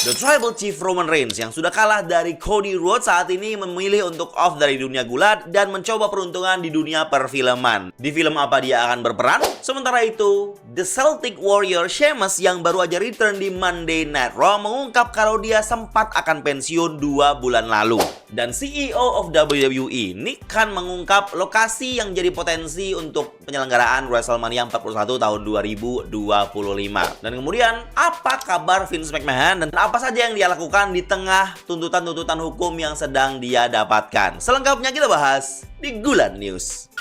The Tribal Chief Roman Reigns yang sudah kalah dari Cody Rhodes saat ini memilih untuk off dari dunia gulat dan mencoba peruntungan di dunia perfilman. Di film apa dia akan berperan? Sementara itu, The Celtic Warrior Sheamus yang baru aja return di Monday Night Raw mengungkap kalau dia sempat akan pensiun 2 bulan lalu. Dan CEO of WWE, Nick Khan, mengungkap lokasi yang jadi potensi untuk penyelenggaraan WrestleMania 41 tahun 2025. Dan kemudian, apa kabar Vince McMahon dan apa saja yang dia lakukan di tengah tuntutan-tuntutan hukum yang sedang dia dapatkan? Selengkapnya kita bahas di Gulat News.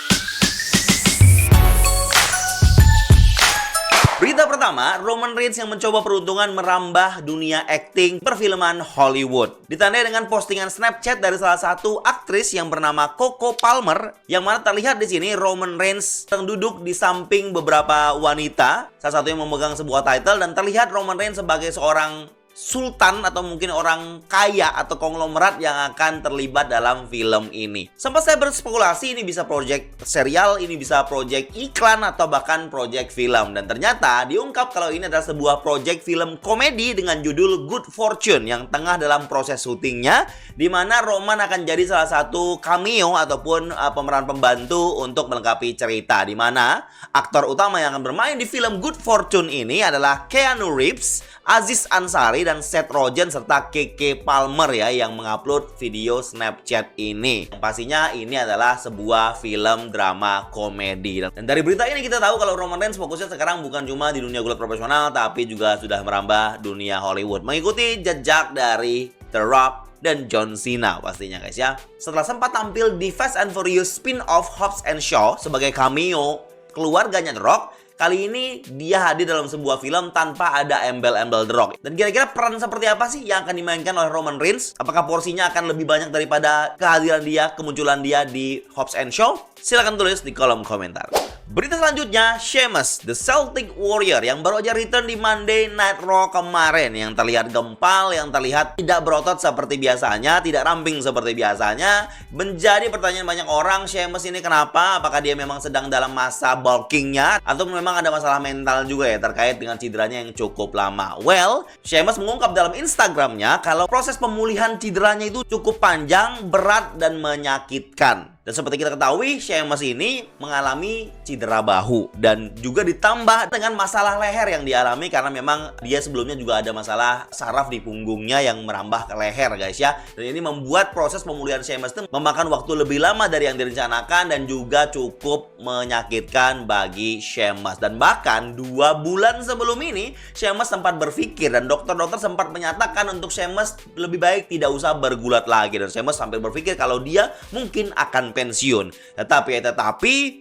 Berita pertama, Roman Reigns yang mencoba peruntungan merambah dunia akting perfilman Hollywood. Ditandai dengan postingan Snapchat dari salah satu aktris yang bernama Coco Palmer, yang mana terlihat di sini Roman Reigns sedang duduk di samping beberapa wanita, salah satu yang memegang sebuah title, dan terlihat Roman Reigns sebagai seorang sultan atau mungkin orang kaya atau konglomerat yang akan terlibat dalam film ini. Sempat saya berspekulasi ini bisa project serial, ini bisa project iklan atau bahkan project film, dan ternyata diungkap kalau ini adalah sebuah project film komedi dengan judul Good Fortune yang tengah dalam proses syutingnya, di mana Roman akan jadi salah satu cameo ataupun pemeran pembantu untuk melengkapi cerita, di mana aktor utama yang akan bermain di film Good Fortune ini adalah Keanu Reeves, Aziz Ansari, dan Seth Rogen serta Keke Palmer ya yang mengupload video Snapchat ini. Yang pastinya ini adalah sebuah film drama komedi. Dan dari berita ini kita tahu kalau Roman Reigns fokusnya sekarang bukan cuma di dunia gulat profesional, tapi juga sudah merambah dunia Hollywood, mengikuti jejak dari The Rock dan John Cena pastinya guys ya. Setelah sempat tampil di Fast and Furious spin-off Hobbs and Shaw sebagai cameo keluarganya The Rock, kali ini dia hadir dalam sebuah film tanpa ada embel-embel The Rock. Dan kira-kira peran seperti apa sih yang akan dimainkan oleh Roman Reigns? Apakah porsinya akan lebih banyak daripada kehadiran dia, kemunculan dia di Hobbs and Shaw? Silahkan tulis di kolom komentar. Berita selanjutnya, Sheamus, The Celtic Warrior yang baru aja return di Monday Night Raw kemarin, yang terlihat gempal, yang terlihat tidak berotot seperti biasanya, tidak ramping seperti biasanya. Menjadi pertanyaan banyak orang, Sheamus ini kenapa? Apakah dia memang sedang dalam masa bulkingnya atau memang ada masalah mental juga ya terkait dengan cederanya yang cukup lama? Well, Sheamus mengungkap dalam Instagramnya kalau proses pemulihan cederanya itu cukup panjang, berat, dan menyakitkan. Dan seperti kita ketahui, Sheamus ini mengalami cedera bahu dan juga ditambah dengan masalah leher yang dialami karena memang dia sebelumnya juga ada masalah saraf di punggungnya yang merambah ke leher guys ya. Dan ini membuat proses pemulihan Sheamus itu memakan waktu lebih lama dari yang direncanakan dan juga cukup menyakitkan bagi Sheamus. Dan bahkan 2 bulan sebelum ini Sheamus sempat berpikir dan dokter-dokter sempat menyatakan untuk Sheamus lebih baik tidak usah bergulat lagi, dan Sheamus sampai berpikir kalau dia mungkin akan pensiun. Tetapi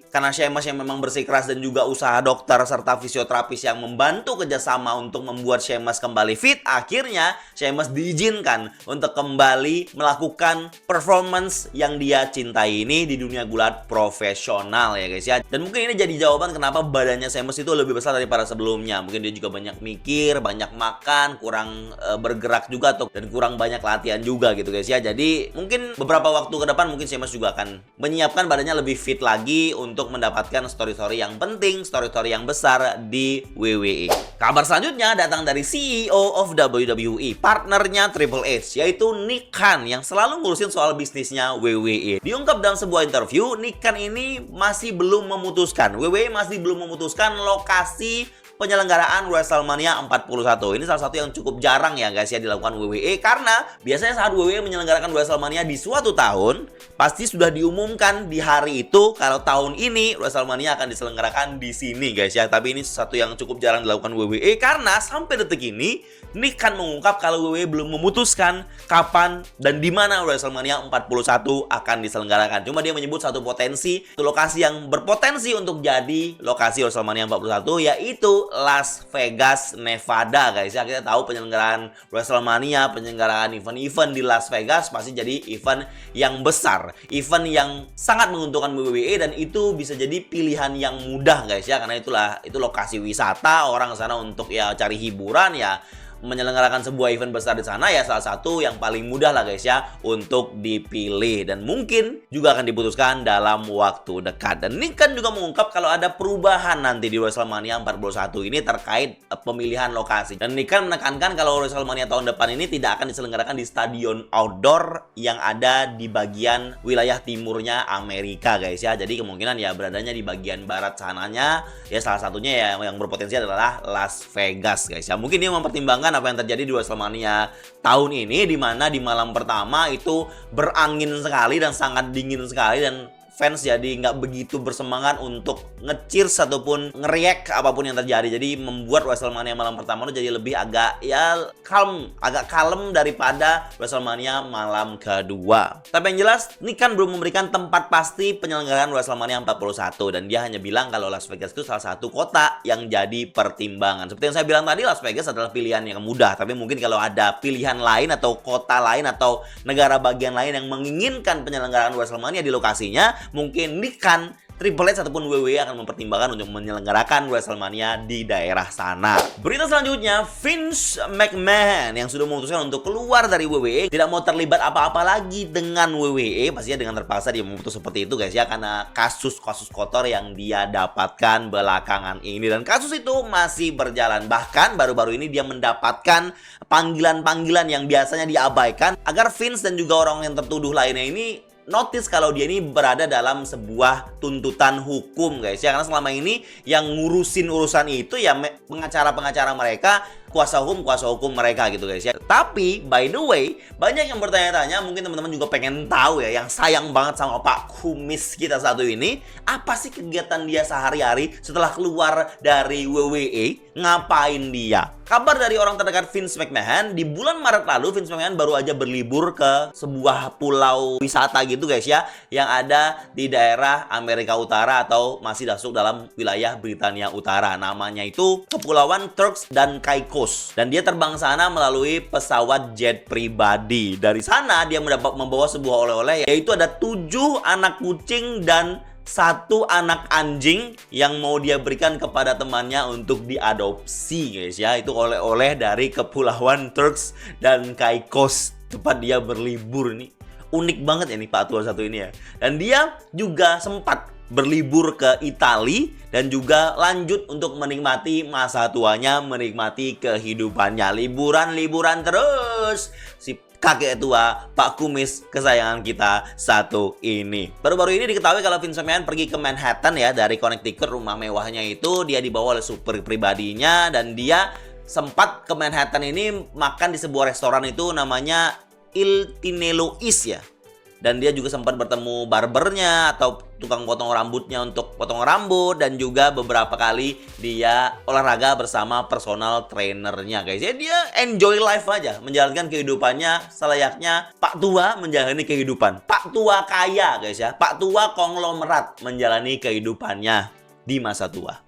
karena Sheamus yang memang bersikeras dan juga usaha dokter serta fisioterapis yang membantu kerjasama untuk membuat Sheamus kembali fit, akhirnya Sheamus diizinkan untuk kembali melakukan performance yang dia cintai ini di dunia gulat profesional ya guys ya. Dan mungkin ini jadi jawaban kenapa badannya Sheamus itu lebih besar daripada sebelumnya. Mungkin dia juga banyak mikir, banyak makan, kurang bergerak juga dan kurang banyak latihan juga gitu guys ya. Jadi mungkin beberapa waktu ke depan mungkin Sheamus juga akan menyiapkan badannya lebih fit lagi untuk mendapatkan story-story yang penting, story-story yang besar di WWE. Kabar selanjutnya datang dari CEO of WWE, partnernya Triple H, yaitu Nick Khan yang selalu ngurusin soal bisnisnya WWE. Diungkap dalam sebuah interview, Nick Khan ini masih belum memutuskan, WWE masih belum memutuskan lokasi penyelenggaraan WrestleMania 41. Ini salah satu yang cukup jarang ya guys ya dilakukan WWE, karena biasanya saat WWE menyelenggarakan WrestleMania di suatu tahun pasti sudah diumumkan di hari itu kalau tahun ini WrestleMania akan diselenggarakan di sini guys ya. Tapi ini sesuatu yang cukup jarang dilakukan WWE karena sampai detik ini Nick Khan mengungkap kalau WWE belum memutuskan kapan dan di mana WrestleMania 41 akan diselenggarakan. Cuma dia menyebut satu lokasi yang berpotensi untuk jadi lokasi WrestleMania 41, yaitu Las Vegas, Nevada guys ya. Kita tahu penyelenggaraan WrestleMania, penyelenggaraan event-event di Las Vegas pasti jadi event yang besar, event yang sangat menguntungkan WWE, dan itu bisa jadi pilihan yang mudah guys ya, karena itu lokasi wisata, orang ke sana untuk ya cari hiburan ya. menyelenggarakan sebuah event besar di sana, ya salah satu yang paling mudah lah guys ya untuk dipilih, dan mungkin juga akan diputuskan dalam waktu dekat. Dan ini kan juga mengungkap kalau ada perubahan nanti di WrestleMania 41 ini terkait pemilihan lokasi. Dan ini kan menekankan kalau WrestleMania tahun depan ini tidak akan diselenggarakan di stadion outdoor yang ada di bagian wilayah timurnya Amerika guys ya. Jadi kemungkinan ya beradanya di bagian barat sananya, ya salah satunya ya yang berpotensi adalah Las Vegas guys ya. Mungkin dia mempertimbangkan apa yang terjadi di WrestleMania tahun ini, di mana di malam pertama itu berangin sekali dan sangat dingin sekali, dan fans jadi nggak begitu bersemangat untuk nge-cheers ataupun nge-react apapun yang terjadi. Jadi membuat WrestleMania malam pertama itu jadi lebih agak kalem daripada WrestleMania malam kedua. Tapi yang jelas ini kan belum memberikan tempat pasti penyelenggaraan WrestleMania 41, dan dia hanya bilang kalau Las Vegas itu salah satu kota yang jadi pertimbangan. Seperti yang saya bilang tadi, Las Vegas adalah pilihan yang mudah, tapi mungkin kalau ada pilihan lain atau kota lain atau negara bagian lain yang menginginkan penyelenggaraan WrestleMania di lokasinya, mungkin Nikan, Triple H ataupun WWE akan mempertimbangkan untuk menyelenggarakan WrestleMania di daerah sana. Berita selanjutnya, Vince McMahon yang sudah memutuskan untuk keluar dari WWE, tidak mau terlibat apa-apa lagi dengan WWE. Pastinya dengan terpaksa dia memutus seperti itu guys ya, karena kasus-kasus kotor yang dia dapatkan belakangan ini. Dan kasus itu masih berjalan. Bahkan baru-baru ini dia mendapatkan panggilan-panggilan yang biasanya diabaikan agar Vince dan juga orang yang tertuduh lainnya ini notice kalau dia ini berada dalam sebuah tuntutan hukum guys ya. Karena selama ini yang ngurusin urusan itu ya pengacara-pengacara mereka, kuasa hukum mereka gitu guys ya. Tapi by the way, banyak yang bertanya-tanya, mungkin teman-teman juga pengen tahu ya, yang sayang banget sama Pak Kumis kita satu ini, apa sih kegiatan dia sehari-hari setelah keluar dari WWE? Ngapain dia? Kabar dari orang terdekat Vince McMahon, di bulan Maret lalu Vince McMahon baru aja berlibur ke sebuah pulau wisata gitu guys ya, yang ada di daerah Amerika Utara atau masih masuk dalam wilayah Britania Utara. Namanya itu Kepulauan Turks dan Caicos, dan dia terbang sana melalui pesawat jet pribadi. Dari sana dia membawa sebuah oleh-oleh, yaitu ada 7 anak kucing dan 1 anak anjing yang mau dia berikan kepada temannya untuk diadopsi guys ya. Itu oleh-oleh dari Kepulauan Turks dan Caicos, tempat dia berlibur nih. Unik banget ya nih Pak Tua satu ini ya. Dan dia juga sempat berlibur ke Italia dan juga lanjut untuk menikmati masa tuanya, menikmati kehidupannya. Liburan terus si kakek tua Pak Kumis kesayangan kita satu ini. Baru-baru ini diketahui kalau Vince McMahon pergi ke Manhattan ya, dari Connecticut, rumah mewahnya itu dia dibawa oleh super pribadinya, dan dia sempat ke Manhattan ini makan di sebuah restoran itu namanya Il Tinello East ya. Dan dia juga sempat bertemu barbernya atau tukang potong rambutnya untuk potong rambut, dan juga beberapa kali dia olahraga bersama personal trainernya guys. Jadi dia enjoy life aja, menjalankan kehidupannya selayaknya Pak Tua menjalani kehidupan. Pak Tua kaya guys ya, Pak Tua konglomerat menjalani kehidupannya di masa tua.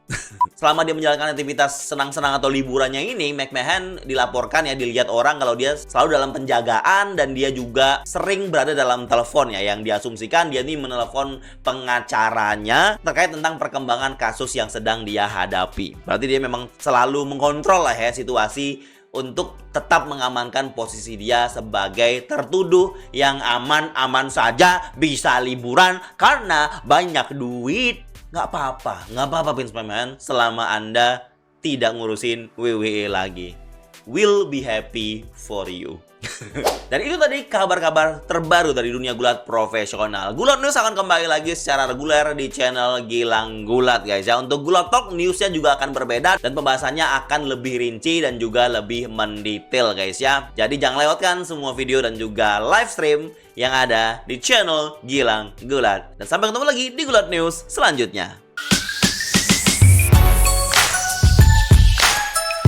Selama dia menjalankan aktivitas senang-senang atau liburannya ini, McMahon dilaporkan ya, dilihat orang kalau dia selalu dalam penjagaan, dan dia juga sering berada dalam telepon ya, yang diasumsikan dia ini menelepon pengacaranya terkait tentang perkembangan kasus yang sedang dia hadapi. Berarti dia memang selalu mengontrol lah ya situasi untuk tetap mengamankan posisi dia sebagai tertuduh yang aman-aman saja bisa liburan karena banyak duit. Nggak apa-apa Vince McMahon, selama Anda tidak ngurusin WWE lagi. We'll be happy for you. Dan itu tadi kabar-kabar terbaru dari dunia gulat profesional. Gulat News akan kembali lagi secara reguler di channel Gilang Gulat guys ya. Untuk Gulat Talk, newsnya juga akan berbeda dan pembahasannya akan lebih rinci dan juga lebih mendetail guys ya. Jadi jangan lewatkan semua video dan juga live stream yang ada di channel Gilang Gulat. Dan sampai ketemu lagi di Gulat News selanjutnya.